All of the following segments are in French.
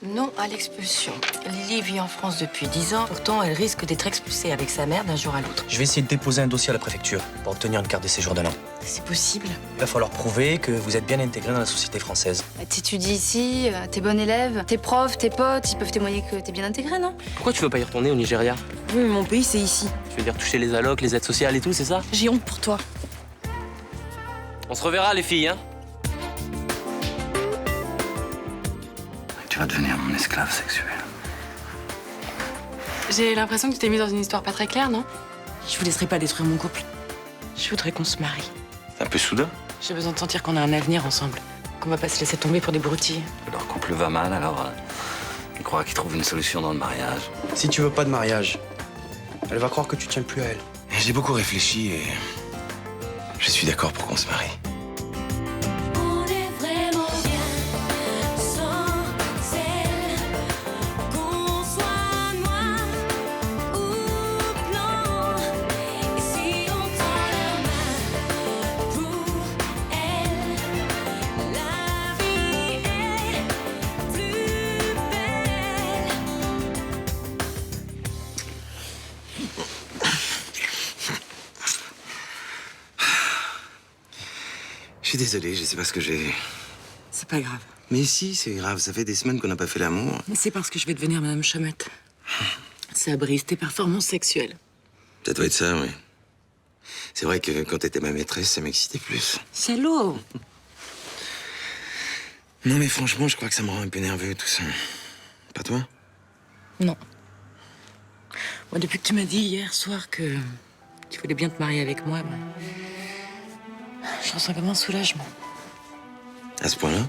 Non à l'expulsion. Lily vit en France depuis 10 ans. Pourtant, elle risque d'être expulsée avec sa mère d'un jour à l'autre. Je vais essayer de déposer un dossier à la préfecture pour obtenir une carte de séjour d'un an. C'est possible. Il va falloir prouver que vous êtes bien intégré dans la société française. T'étudies ici, t'es bon élève, tes profs, tes potes, ils peuvent témoigner que t'es bien intégré, non? Pourquoi tu veux pas y retourner au Nigeria? Oui, mais mon pays, c'est ici. Tu veux dire toucher les allocs, les aides sociales et tout, c'est ça? J'ai honte pour toi. On se reverra, les filles, hein? Tu vas devenir mon esclave sexuel. J'ai l'impression que tu t'es mise dans une histoire pas très claire, non? Je vous laisserai pas détruire mon couple. Je voudrais qu'on se marie. C'est un peu soudain. J'ai besoin de sentir qu'on a un avenir ensemble. Qu'on va pas se laisser tomber pour des broutilles. Leur couple va mal, alors il croit qu'il trouve une solution dans le mariage. Si tu veux pas de mariage, elle va croire que tu tiens plus à elle. J'ai beaucoup réfléchi et je suis d'accord pour qu'on se marie. On est vraiment bien sans elle. Qu'on soit noir ou blanc. Et si on tend la main pour elle, la vie est plus belle. Je suis désolé, je sais pas ce que j'ai. C'est pas grave. Mais si, c'est grave, ça fait des semaines qu'on n'a pas fait l'amour. Mais c'est parce que je vais devenir Madame Chamette. Ça brise tes performances sexuelles. Ça doit être ça, oui. C'est vrai que quand t'étais ma maîtresse, ça m'excitait plus. Salaud! Non mais franchement, je crois que ça me rend un peu nerveux tout ça. Pas toi? Non. Moi, depuis que tu m'as dit hier soir que tu voulais bien te marier avec moi, je ressens comme un soulagement. À ce point-là?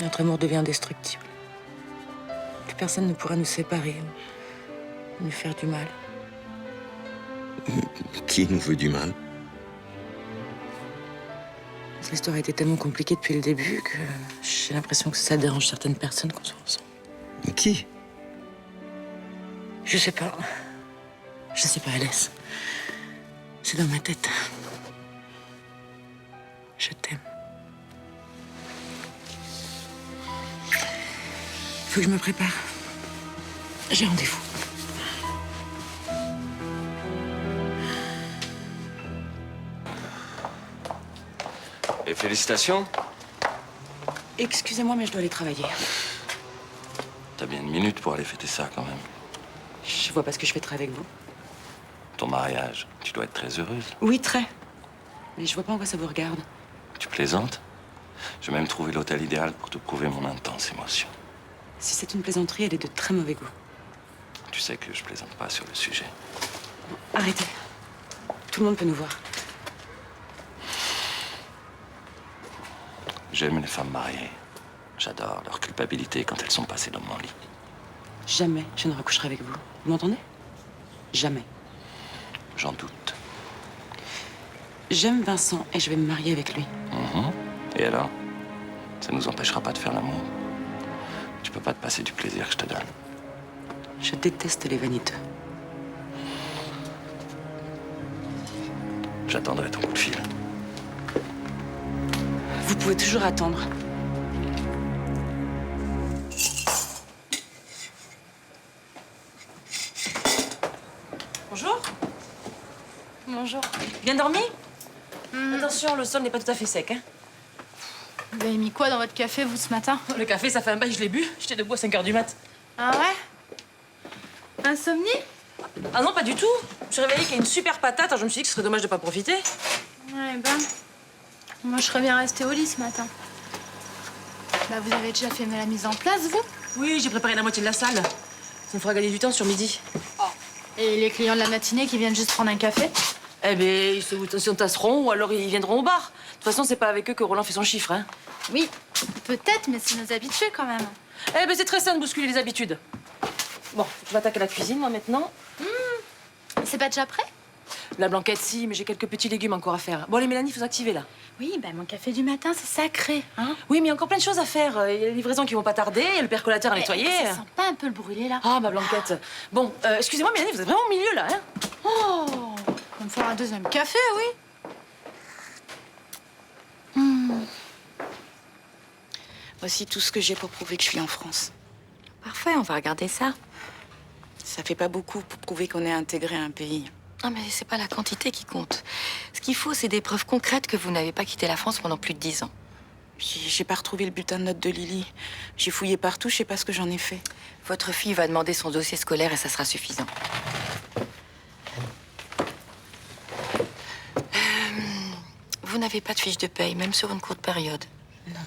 Notre amour devient indestructible. Plus personne ne pourra nous séparer, nous faire du mal. Qui nous veut du mal? L'histoire a été tellement compliquée depuis le début que j'ai l'impression que ça dérange certaines personnes qu'on se ressent. Mais qui? Je sais pas. Je sais pas, Alès. C'est dans ma tête. Je t'aime. Faut que je me prépare. J'ai rendez-vous. Et félicitations. Excusez-moi, mais je dois aller travailler. T'as bien une minute pour aller fêter ça quand même. Je vois pas ce que je fêterai avec vous. Ton mariage, tu dois être très heureuse. Oui, très. Mais je vois pas en quoi ça vous regarde. Tu plaisantes? J'ai même trouvé l'hôtel idéal pour te prouver mon intense émotion. Si c'est une plaisanterie, elle est de très mauvais goût. Tu sais que je plaisante pas sur le sujet. Arrêtez. Tout le monde peut nous voir. J'aime les femmes mariées. J'adore leur culpabilité quand elles sont passées dans mon lit. Jamais je ne recoucherai avec vous. Vous m'entendez? Jamais. J'en doute. J'aime Vincent et je vais me marier avec lui. Et alors? Ça nous empêchera pas de faire l'amour. Tu peux pas te passer du plaisir que je te donne. Je déteste les vaniteux. J'attendrai ton coup de fil. Vous pouvez toujours attendre. Bonjour. Bonjour. Bien dormi? Attention, le sol n'est pas tout à fait sec, hein. Vous avez mis quoi dans votre café, vous, ce matin? Le café, ça fait un bail, je l'ai bu. J'étais debout à 5 h du mat. Ah ouais? Insomnie? Ah non, pas du tout. Je me suis réveillée qu'il y a une super patate, alors je me suis dit que ce serait dommage de pas profiter. Ouais, ben. Moi, je serais bien restée au lit ce matin. Bah, vous avez déjà fait la mise en place, vous? Oui, j'ai préparé la moitié de la salle. Ça me fera gagner du temps sur midi. Et les clients de la matinée qui viennent juste prendre un café? Eh ben, ils se tasseront ou alors ils viendront au bar. De toute façon, c'est pas avec eux que Roland fait son chiffre, hein. Oui, peut-être, mais c'est nos habitués quand même. Eh ben, c'est très sain de bousculer les habitudes. Bon, je vais attaquer la cuisine, moi, maintenant. C'est pas déjà prêt? La blanquette, si, mais j'ai quelques petits légumes encore à faire. Bon, les Mélanie, il faut s'activer, là. Oui, bah mon café du matin, c'est sacré, hein? Oui, mais il y a encore plein de choses à faire. Il y a les livraisons qui vont pas tarder, il y a le percolateur à nettoyer. Ça sent pas un peu le brûlé, là? Ah, ma blanquette. Bon, excusez-moi, Mélanie, vous êtes vraiment au milieu, là, hein. Oh! On me fera un deuxième café, oui. Voici tout ce que j'ai pour prouver que je suis en France. Parfait, on va regarder ça. Ça fait pas beaucoup pour prouver qu'on est intégré à un pays. Non, mais c'est pas la quantité qui compte. Ce qu'il faut, c'est des preuves concrètes que vous n'avez pas quitté la France pendant plus de 10 ans. J'ai pas retrouvé le bulletin de notes de Lily. J'ai fouillé partout, je sais pas ce que j'en ai fait. Votre fille va demander son dossier scolaire et ça sera suffisant. Vous n'avez pas de fiche de paye, même sur une courte période? Non.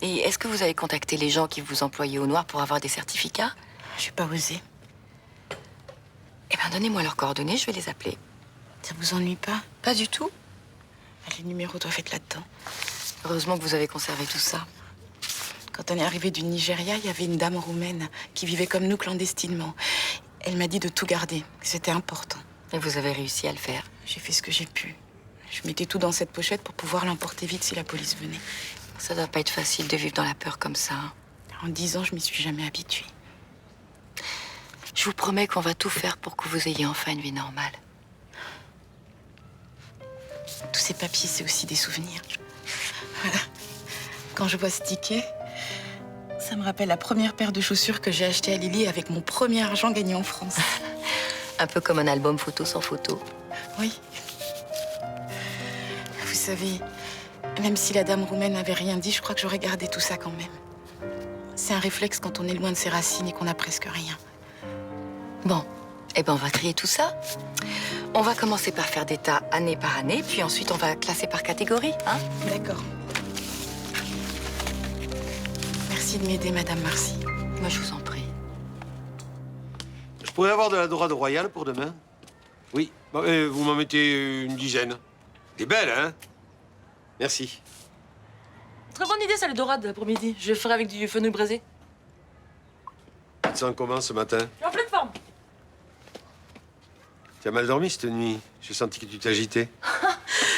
Et est-ce que vous avez contacté les gens qui vous employaient au noir pour avoir des certificats? J'ai pas osé. Eh bien, donnez-moi leurs coordonnées, je vais les appeler. Ça vous ennuie pas? Pas du tout. Les numéros doivent être là-dedans. Heureusement que vous avez conservé tout ça. Quand on est arrivé du Nigeria, il y avait une dame roumaine qui vivait comme nous clandestinement. Elle m'a dit de tout garder. C'était important. Et vous avez réussi à le faire. J'ai fait ce que j'ai pu. Je mettais tout dans cette pochette pour pouvoir l'emporter vite si la police venait. Ça doit pas être facile de vivre dans la peur comme ça. En 10 ans, je m'y suis jamais habituée. Je vous promets qu'on va tout faire pour que vous ayez enfin une vie normale. Tous ces papiers, c'est aussi des souvenirs. Voilà. Quand je vois ce ticket, ça me rappelle la première paire de chaussures que j'ai achetée à Lily avec mon premier argent gagné en France. Un peu comme un album photo sans photo. Oui. Vous savez, même si la dame roumaine n'avait rien dit, je crois que j'aurais gardé tout ça quand même. C'est un réflexe quand on est loin de ses racines et qu'on n'a presque rien. Bon, eh ben on va trier tout ça. On va commencer par faire des tas année par année, puis ensuite on va classer par catégorie, hein? D'accord. Merci de m'aider, Madame Marcy. Moi, je vous en prie. Je pourrais avoir de la dorade royale pour demain? Oui. Bah, vous m'en mettez une dizaine. Elle est belle, hein? Merci. Très bonne idée, ça, les dorades, pour midi. Je le ferai avec du fenouil braisé. Tu te sens comment ce matin? Je suis en pleine forme. Tu as mal dormi cette nuit? J'ai senti que tu t'agitais.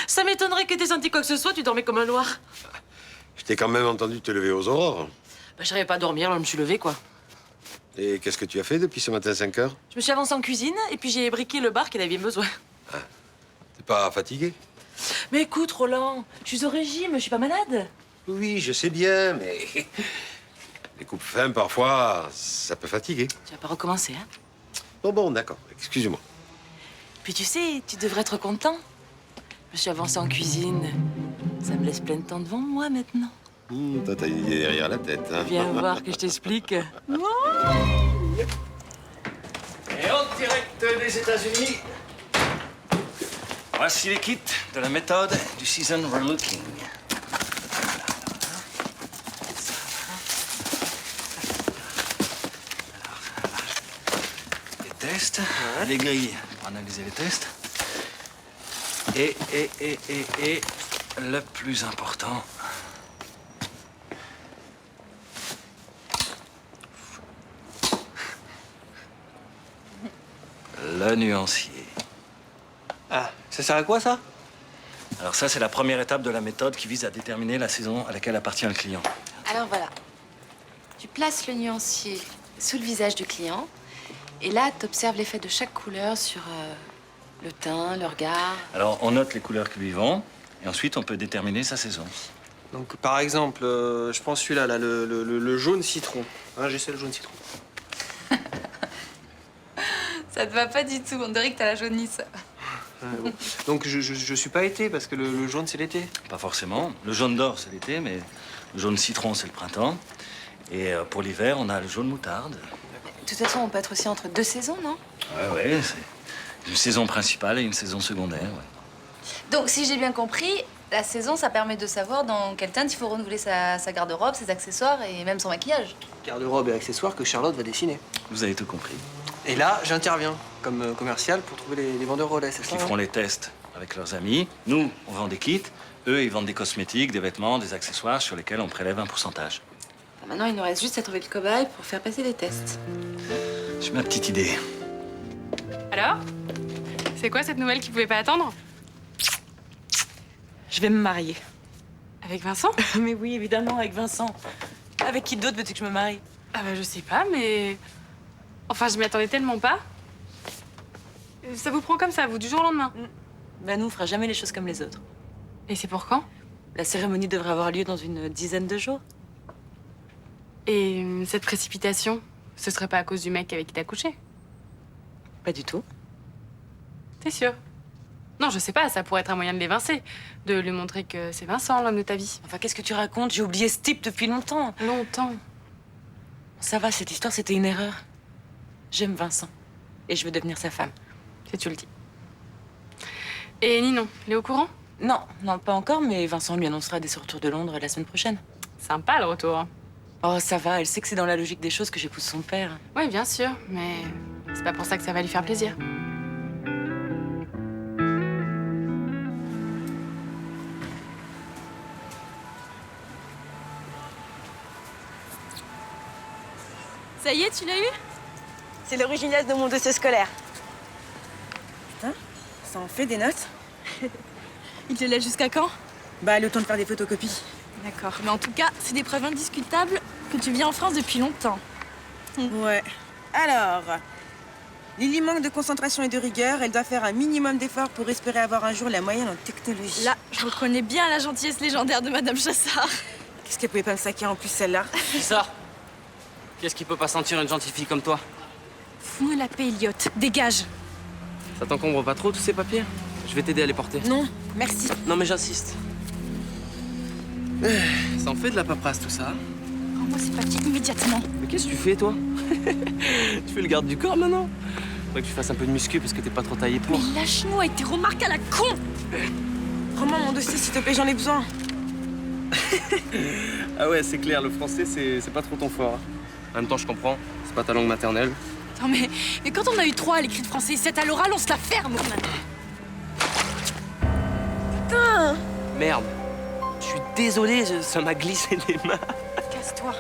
Ça m'étonnerait que t'aies senti quoi que ce soit, tu dormais comme un loir. Je t'ai quand même entendu te lever aux aurores. Bah, j'arrivais pas à dormir, alors je me suis levée, quoi. Et qu'est-ce que tu as fait depuis ce matin 5 heures? Je me suis avancée en cuisine, et puis j'ai briqué le bar qu'elle avait besoin. T'es pas fatigué? Mais écoute, Roland, je suis au régime, je suis pas malade. Oui, je sais bien, mais... les coupes fins, parfois, ça peut fatiguer. Tu vas pas recommencer, hein? Bon, d'accord. Excuse-moi. Puis tu sais, tu devrais être content. Je me suis avancée en cuisine. Ça me laisse plein de temps devant moi, maintenant. Toi, t'as une idée derrière la tête, hein? Viens voir que je t'explique. Et en direct des États-Unis, voici les kits de la méthode du Season Relooking. Les tests, les grilles pour analyser les tests. Et le plus important, le nuancier. Ah, ça sert à quoi, ça? Alors ça, c'est la première étape de la méthode qui vise à déterminer la saison à laquelle appartient le client. Alors voilà. Tu places le nuancier sous le visage du client. Et là, tu observes l'effet de chaque couleur sur le teint, le regard. Alors, on note les couleurs qui lui vont, et ensuite, on peut déterminer sa saison. Donc, par exemple, je prends celui-là, là, le jaune citron. Hein, j'essaie le jaune citron. Ça te va pas du tout, on dirait que t'as la jaunisse. Bon. Donc, je suis pas été, parce que le jaune, c'est l'été. Pas forcément. Le jaune d'or, c'est l'été, mais le jaune citron, c'est le printemps. Et pour l'hiver, on a le jaune moutarde. De toute façon, on peut être aussi entre deux saisons, non? Ouais, c'est une saison principale et une saison secondaire, ouais. Donc, si j'ai bien compris, la saison, ça permet de savoir dans quelle teinte il faut renouveler sa garde-robe, ses accessoires et même son maquillage. Garde-robe et accessoires que Charlotte va dessiner. Vous avez tout compris. Et là, j'interviens comme commercial pour trouver les vendeurs relais, c'est Parce ça? qu'ils feront les tests avec leurs amis. Nous, on vend des kits. Eux, ils vendent des cosmétiques, des vêtements, des accessoires sur lesquels on prélève un pourcentage. Maintenant, il nous reste juste à trouver le cobaye pour faire passer les tests. J'ai ma petite idée. Alors? C'est quoi cette nouvelle qui pouvait pas attendre? Je vais me marier. Avec Vincent? Mais oui, évidemment, avec Vincent. Avec qui d'autre veux-tu que je me marie? Ah bah je sais pas, mais... Enfin, je m'y attendais tellement pas. Ça vous prend comme ça, vous, du jour au lendemain? Ben nous, on fera jamais les choses comme les autres. Et c'est pour quand? La cérémonie devrait avoir lieu dans une dizaine de jours. Et cette précipitation, ce serait pas à cause du mec avec qui t'as couché? Pas du tout. T'es sûr? Non, je sais pas, ça pourrait être un moyen de l'évincer. De lui montrer que c'est Vincent, l'homme de ta vie. Enfin, qu'est-ce que tu racontes? J'ai oublié ce type depuis longtemps. Longtemps. Ça va, cette histoire, c'était une erreur. J'aime Vincent. Et je veux devenir sa femme. Si tu le dis. Et Ninon, il est au courant? Non, non, pas encore, mais Vincent lui annoncera dès son retour de Londres la semaine prochaine. Sympa le retour. Oh, ça va, elle sait que c'est dans la logique des choses que j'épouse son père. Oui, bien sûr, mais c'est pas pour ça que ça va lui faire plaisir. Ça y est, tu l'as eu? C'est l'original de mon dossier scolaire. Putain, ça en fait des notes. Il te l'a jusqu'à quand? Bah, le temps de faire des photocopies. D'accord. Mais en tout cas, c'est des preuves indiscutables que tu vis en France depuis longtemps. Ouais. Alors, Lily manque de concentration et de rigueur. Elle doit faire un minimum d'efforts pour espérer avoir un jour la moyenne en technologie. Là, je reconnais bien la gentillesse légendaire de Madame Chassard. Qu'est-ce qu'elle pouvait pas me saquer en plus, celle-là? Qui ça? Qu'est-ce qui peut pas sentir une gentille fille comme toi? Fous-nous la paix, Elliot. Dégage. Ça t'encombre pas trop tous ces papiers? Je vais t'aider à les porter. Non, merci. Non mais j'insiste. Ça en fait de la paperasse tout ça. Rends-moi ces papiers immédiatement. Mais qu'est-ce que tu fais toi? Tu fais le garde du corps maintenant? Faudrait que tu fasses un peu de muscu parce que t'es pas trop taillé pour. Mais lâche-nous avec tes remarques à la con. Rends-moi mon dossier, s'il te plaît, j'en ai besoin. Ah ouais, c'est clair, le français c'est pas trop ton fort. En même temps, je comprends, c'est pas ta langue maternelle. Non mais quand on a eu 3 à l'écrit de français et 7 à l'oral, on se la ferme. Putain! Merde. Je suis désolé, ça m'a glissé des mains. Casse-toi.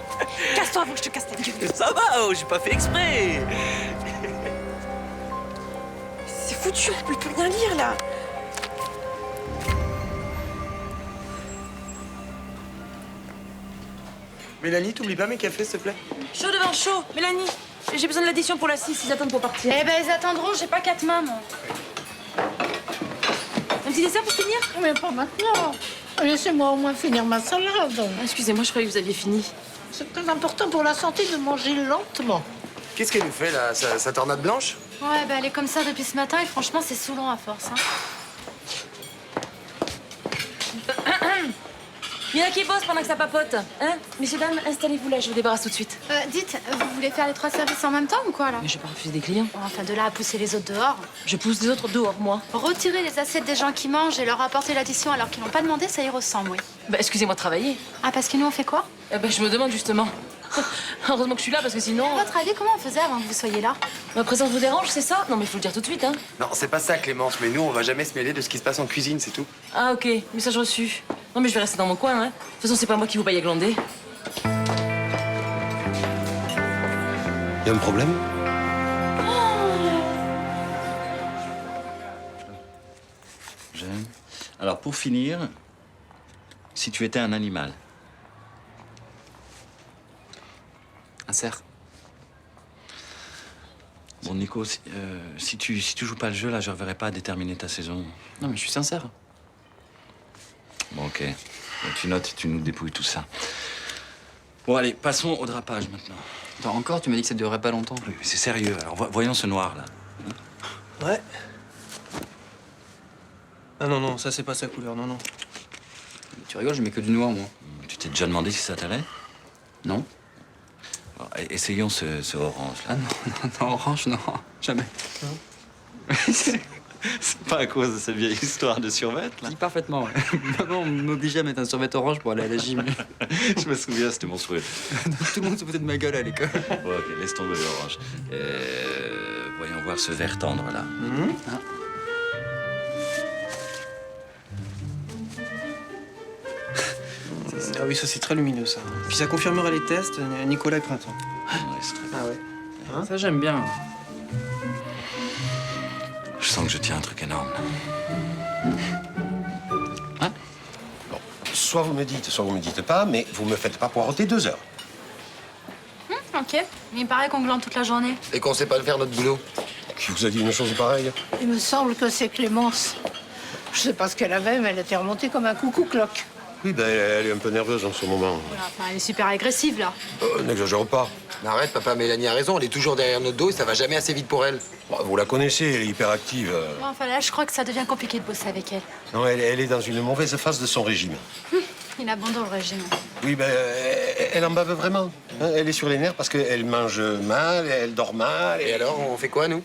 Casse-toi avant que je te casse la gueule. Ça va, oh, j'ai pas fait exprès. C'est foutu, on peut plus rien lire, là. Mélanie, t'oublies pas mes cafés, s'il te plaît? Chaud devant chaud. Mélanie, j'ai besoin de l'addition pour la 6, ils attendent pour partir. Eh ben, ils attendront, j'ai pas 4 mains, moi. Un petit dessert pour finir? Mais pas maintenant. Laissez-moi au moins finir ma salade. Excusez-moi, je croyais que vous aviez fini. C'est très important pour la santé de manger lentement. Qu'est-ce qu'elle nous fait, là? Sa tornade blanche? Ouais, ben elle est comme ça depuis ce matin et franchement, c'est saoulant à force. Hein. Il y en a qui bossent pendant que ça papote. Hein? Messieurs, dames, installez-vous là, je vous débarrasse tout de suite. Dites, vous voulez faire les 3 services en même temps ou quoi, là? Mais je vais pas refuser des clients. Enfin, de là à pousser les autres dehors. Je pousse les autres dehors, moi. Retirer les assiettes des gens qui mangent et leur apporter l'addition alors qu'ils n'ont pas demandé, ça y ressemble, oui. Bah, excusez-moi de travailler. Ah, parce que nous, on fait quoi? Eh ben, je me demande justement. Heureusement que je suis là, parce que sinon... À votre avis, comment on faisait avant que vous soyez là? Ma présence vous dérange, c'est ça? Non, mais il faut le dire tout de suite, hein. Non, c'est pas ça, Clémence, mais nous, on va jamais se mêler de ce qui se passe en cuisine, c'est tout. Ah, ok. Message reçu. Non, mais je vais rester dans mon coin, hein. De toute façon, c'est pas moi qui vous paye à glander. Y a un problème? J'aime. Alors, pour finir, si tu étais un animal. Un cerf. Bon, Nico, si tu joues pas le jeu, là, je reverrai pas à déterminer ta saison. Non mais je suis sincère. Bon, ok. Donc, tu notes, tu nous dépouilles tout ça. Bon, allez, passons au drapage maintenant. Attends, encore, tu m'as dit que ça durerait pas longtemps. Oui, mais c'est sérieux. Alors, voyons ce noir, là. Ouais. Ah non, non, ça c'est pas sa couleur, non, non. Tu rigoles, je mets que du noir, moi. Tu t'es déjà demandé si ça t'allait? Non. Alors, essayons ce orange, là. Ah non, non, orange, non. Jamais. C'est pas à cause de cette vieille histoire de survêt, là? Si, parfaitement, ouais. Maman m'obligeait à mettre un survêt orange pour aller à la gym. Je me souviens, c'était monstrueux. Tout le monde se foutait de ma gueule à l'école. Bon, ok, laisse tomber l'orange. Voyons voir ce vert tendre, là. Ah. Ah oui, ça c'est très lumineux, ça. Puis ça confirmera les tests, Nicolas et Printemps. Ouais, c'est très bien. Ah ouais. Hein? Ça, j'aime bien. Je sens que je tiens un truc énorme, là. Bon, soit vous me dites, soit vous me dites pas, mais vous me faites pas poireauter 2 heures. Ok. Mais il paraît qu'on glande toute la journée. Et qu'on sait pas faire notre boulot. Qui vous a dit une chose pareille? Il me semble que c'est Clémence. Je sais pas ce qu'elle avait, mais elle était remontée comme un coucou-cloque. Oui, ben elle est un peu nerveuse en ce moment. Voilà, enfin, elle est super agressive, là. N'exagérons pas. Mais arrête, papa, Mélanie a raison. Elle est toujours derrière notre dos et ça va jamais assez vite pour elle. Bon, vous la connaissez, elle est hyperactive. Bon, enfin, là, je crois que ça devient compliqué de bosser avec elle. Non, elle est dans une mauvaise phase de son régime. Il abandonne le régime. Oui, ben, elle en bave vraiment. Hein, elle est sur les nerfs parce qu'elle mange mal, elle dort mal. Et alors, on fait quoi, nous?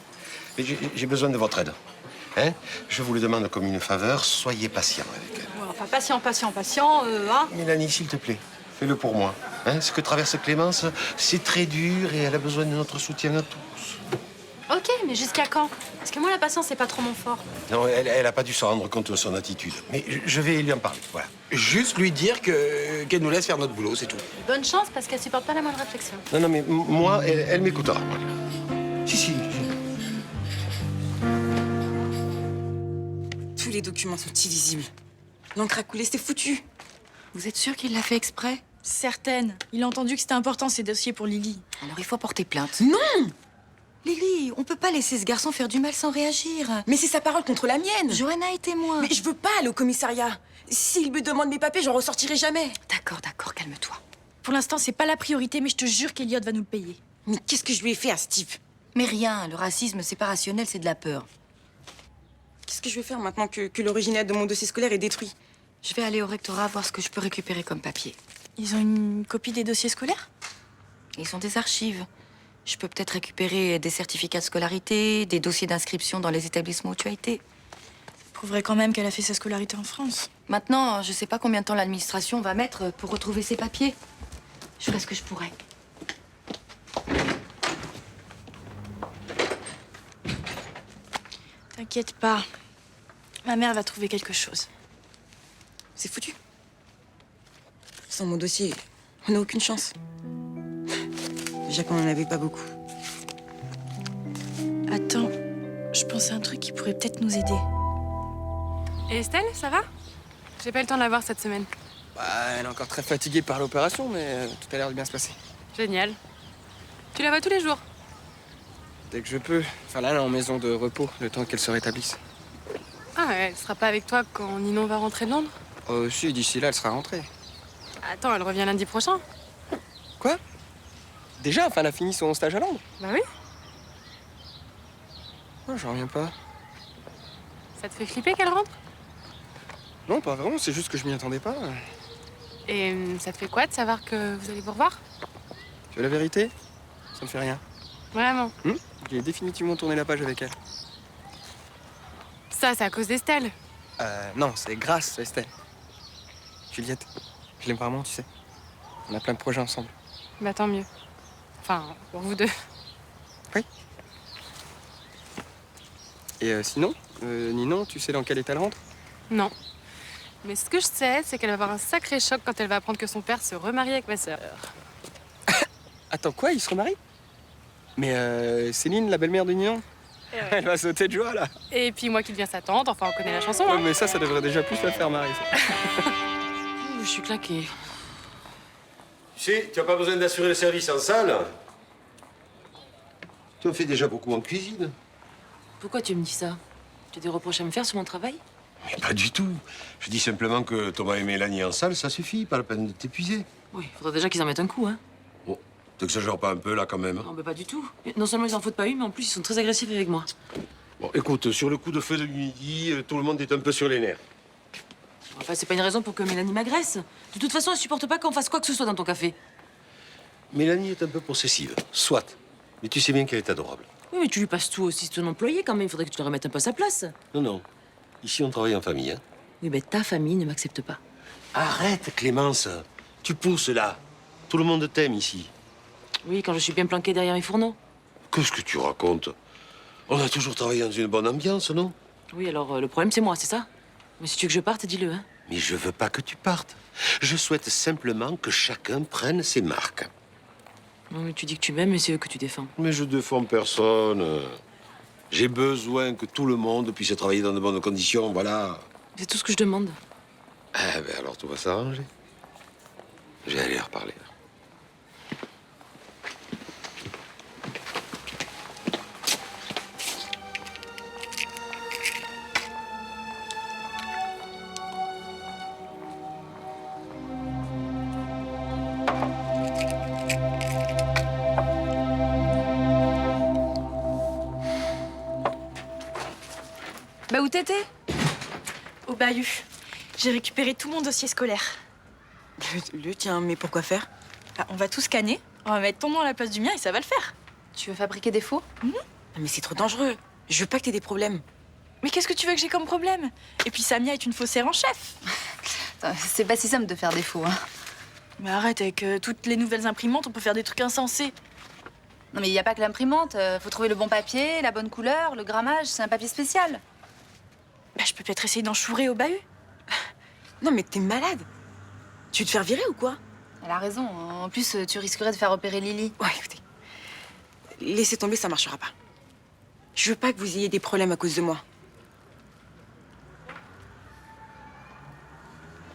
Mais j'ai besoin de votre aide. Hein? Je vous le demande comme une faveur, soyez patient avec elle. Ouais, enfin, patient, hein. Mélanie, s'il te plaît, fais-le pour moi. Hein? Ce que traverse Clémence, c'est très dur et elle a besoin de notre soutien à tous. Ok, mais jusqu'à quand? Parce que moi, la patience, c'est pas trop mon fort. Non, elle a pas dû se rendre compte de son attitude. Mais je vais lui en parler, voilà. Juste lui dire qu'elle nous laisse faire notre boulot, c'est tout. Bonne chance, parce qu'elle supporte pas la moindre réflexion. Non, mais moi, elle m'écoutera. Voilà. Si. Tous les documents sont illisibles. L'encre a coulé, c'était foutu. Vous êtes sûr qu'il l'a fait exprès? Certaine. Il a entendu que c'était important, ces dossiers pour Lily. Alors il faut porter plainte. Non! Lily, on peut pas laisser ce garçon faire du mal sans réagir. Mais c'est sa parole contre la mienne. Johanna est témoin. Mais je veux pas aller au commissariat. S'il me demande mes papiers, j'en ressortirai jamais. D'accord, calme-toi. Pour l'instant, c'est pas la priorité, mais je te jure qu'Eliott va nous le payer. Mais qu'est-ce que je lui ai fait à ce type? Mais rien, le racisme, c'est pas rationnel, c'est de la peur. Qu'est-ce que je vais faire maintenant que l'original de mon dossier scolaire est détruit? Je vais aller au rectorat voir ce que je peux récupérer comme papier. Ils ont une copie des dossiers scolaires? Ils ont des archives. Je peux peut-être récupérer des certificats de scolarité, des dossiers d'inscription dans les établissements où tu as été. Prouverait quand même qu'elle a fait sa scolarité en France. Maintenant, je sais pas combien de temps l'administration va mettre pour retrouver ses papiers. Je ferai ce que je pourrai. T'inquiète pas. Ma mère va trouver quelque chose. C'est foutu. Sans mon dossier, on n'a aucune chance. Déjà qu'on n'en avait pas beaucoup. Attends, je pense à un truc qui pourrait peut-être nous aider. Et Estelle, ça va? J'ai pas eu le temps de la voir cette semaine. Bah, elle est encore très fatiguée par l'opération, mais tout a l'air de bien se passer. Génial. Tu la vois tous les jours? Dès que je peux. Enfin, là, elle est en maison de repos, le temps qu'elle se rétablisse. Ah, elle sera pas avec toi quand Ninon va rentrer de Londres? Si, d'ici là, elle sera rentrée. Attends, elle revient lundi prochain. Quoi? Déjà? Enfin, elle a fini son stage à Londres? Bah oui. Oh, j'en reviens pas. Ça te fait flipper qu'elle rentre? Non, pas vraiment, c'est juste que je m'y attendais pas. Et ça te fait quoi de savoir que vous allez vous revoir? Tu veux la vérité? Ça me fait rien. Vraiment? J'ai définitivement tourné la page avec elle. Ça, c'est à cause d'Estelle. Non, c'est grâce à Estelle. Juliette, je l'aime vraiment, tu sais. On a plein de projets ensemble. Bah tant mieux. Enfin, pour vous deux. Oui. Et sinon, Ninon, tu sais dans quel état elle rentre? Non. Mais ce que je sais, c'est qu'elle va avoir un sacré choc quand elle va apprendre que son père se remarie avec ma sœur. Attends, quoi? Il se remarie? Mais Céline, la belle-mère de Ninon, elle va sauter de joie, là. Et puis moi qui deviens sa tante, enfin on connaît la chanson. Ouais, Hein. mais ça devrait déjà plus la faire marrer, ça. Je suis claquée. Tu sais, tu n'as pas besoin d'assurer le service en salle. Tu en fais déjà beaucoup en cuisine. Pourquoi tu me dis ça? Tu as des reproches à me faire sur mon travail? Mais pas du tout. Je dis simplement que Thomas et Mélanie en salle, ça suffit. Pas la peine de t'épuiser. Oui, faudrait déjà qu'ils en mettent un coup, hein. Bon, t'exagères pas un peu, là, quand même. Non, bah pas du tout. Non seulement ils en foutent pas une, mais en plus ils sont très agressifs avec moi. Bon, écoute, sur le coup de feu de midi, tout le monde est un peu sur les nerfs. Enfin, c'est pas une raison pour que Mélanie m'agresse. De toute façon, elle supporte pas qu'on fasse quoi que ce soit dans ton café. Mélanie est un peu possessive. Soit. Mais tu sais bien qu'elle est adorable. Oui, mais tu lui passes tout aussi, c'est ton employé quand même. Il faudrait que tu le remettes un peu à sa place. Non. Ici, on travaille en famille, hein. Oui, mais ta famille ne m'accepte pas. Arrête, Clémence. Tu pousses, là. Tout le monde t'aime, ici. Oui, quand je suis bien planquée derrière mes fourneaux. Qu'est-ce que tu racontes? On a toujours travaillé dans une bonne ambiance, non? Oui, alors le problème, c'est moi, c'est ça? Mais si tu veux que je parte, dis-le, hein. Mais je veux pas que tu partes. Je souhaite simplement que chacun prenne ses marques. Non, mais tu dis que tu m'aimes, mais c'est eux que tu défends. Mais je défends personne. J'ai besoin que tout le monde puisse travailler dans de bonnes conditions, voilà. C'est tout ce que je demande. Eh ben alors tout va s'arranger. Je vais aller leur parler. Bah, où t'étais? Au bahut. J'ai récupéré tout mon dossier scolaire. Le tien, mais pourquoi faire? On va tout scanner, on va mettre ton nom à la place du mien et ça va le faire. Tu veux fabriquer des faux? Mais c'est trop dangereux. Je veux pas que t'aies des problèmes. Mais qu'est-ce que tu veux que j'ai comme problème? Et puis Samia est une faussaire en chef. C'est pas si simple de faire des faux, hein. Mais arrête, avec toutes les nouvelles imprimantes, on peut faire des trucs insensés. Non, mais il n'y a pas que l'imprimante. Faut trouver le bon papier, la bonne couleur, le grammage. C'est un papier spécial. Bah, je peux peut-être essayer d'en chourer au bahut. Non, mais t'es malade. Tu veux te faire virer ou quoi? Elle a raison. En plus, tu risquerais de faire opérer Lily. Ouais, écoutez. Laissez tomber, ça marchera pas. Je veux pas que vous ayez des problèmes à cause de moi.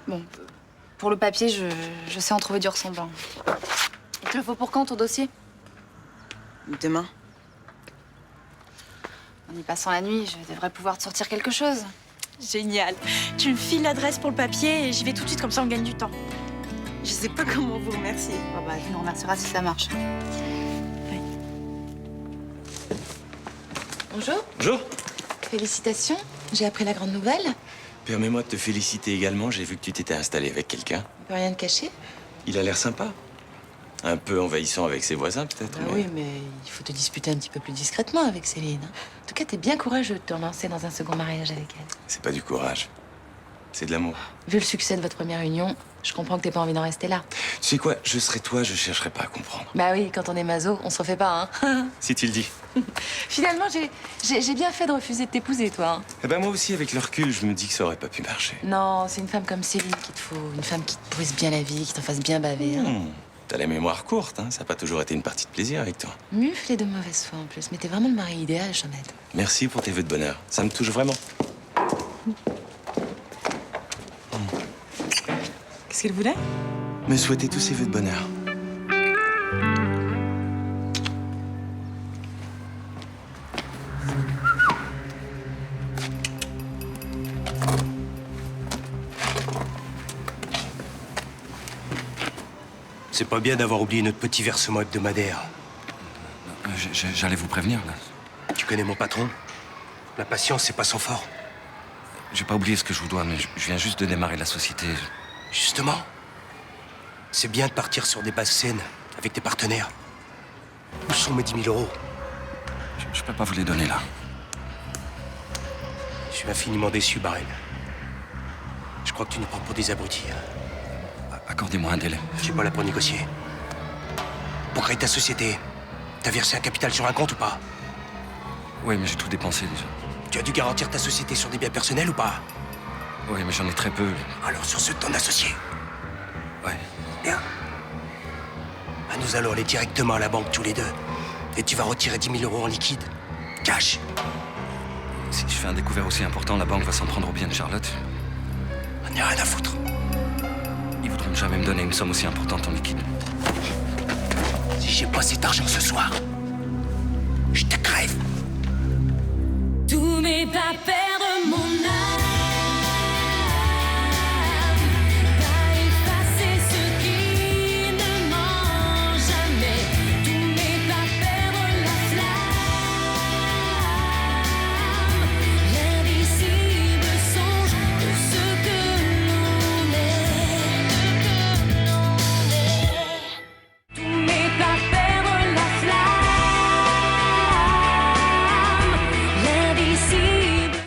Bon, pour le papier, je sais en trouver du ressemblant. Il te le faut pour quand, ton dossier? Demain. En y passant la nuit, je devrais pouvoir te sortir quelque chose. Génial. Tu me files l'adresse pour le papier et j'y vais tout de suite, comme ça on gagne du temps. Je sais pas comment vous remercier. Bon, bah, tu nous remercieras si ça marche. Oui. Bonjour. Bonjour. Félicitations. J'ai appris la grande nouvelle. Permets-moi de te féliciter également. J'ai vu que tu t'étais installé avec quelqu'un. On peut rien te cacher. Il a l'air sympa. Un peu envahissant avec ses voisins, peut-être. Ah oui, mais il faut te disputer un petit peu plus discrètement avec Céline. En tout cas, t'es bien courageux de te lancer dans un second mariage avec elle. C'est pas du courage. C'est de l'amour. Vu le succès de votre première union, je comprends que t'aies pas envie d'en rester là. Tu sais quoi? Je serais toi, je chercherais pas à comprendre. Bah oui, quand on est maso, on se refait pas, hein. Si tu le dis. Finalement, j'ai bien fait de refuser de t'épouser, toi. Hein. Eh ben moi aussi, avec le recul, je me dis que ça aurait pas pu marcher. Non, c'est une femme comme Céline qu'il te faut. Une femme qui te brise bien la vie, qui t'en fasse bien baver. Hein. T'as la mémoire courte, hein. Ça n'a pas toujours été une partie de plaisir avec toi. Mufle et de mauvaise foi en plus. Mais t'es vraiment le mari idéal, Jeannette. Merci pour tes vœux de bonheur. Ça me touche vraiment. Qu'est-ce qu'elle voulait? Me souhaiter tous ces vœux de bonheur. C'est pas bien d'avoir oublié notre petit versement hebdomadaire. J'allais vous prévenir, là. Tu connais mon patron? La patience, c'est pas son fort. J'ai pas oublié ce que je vous dois, mais je viens juste de démarrer la société. Justement, c'est bien de partir sur des bases saines avec tes partenaires. Où sont mes 10 000 euros? Je peux pas vous les donner, là. Je suis infiniment déçu, Barrel. Je crois que tu nous prends pour des abrutis. Accordez-moi un délai. Je suis pas là pour négocier. Pour créer ta société, t'as versé un capital sur un compte ou pas? Oui, mais j'ai tout dépensé, déjà. Tu as dû garantir ta société sur des biens personnels ou pas? Oui, mais j'en ai très peu. Alors sur ceux de ton associé? Ouais. Bien. Ah, nous allons aller directement à la banque tous les deux. Et tu vas retirer 10 000 euros en liquide. Cash. Si je fais un découvert aussi important, la banque va s'en prendre au bien de Charlotte. On n'y a rien à foutre. Ils voudront jamais me donner une somme aussi importante en liquide. Si j'ai pas cet argent ce soir, je te crève. Tout n'est pas perdu.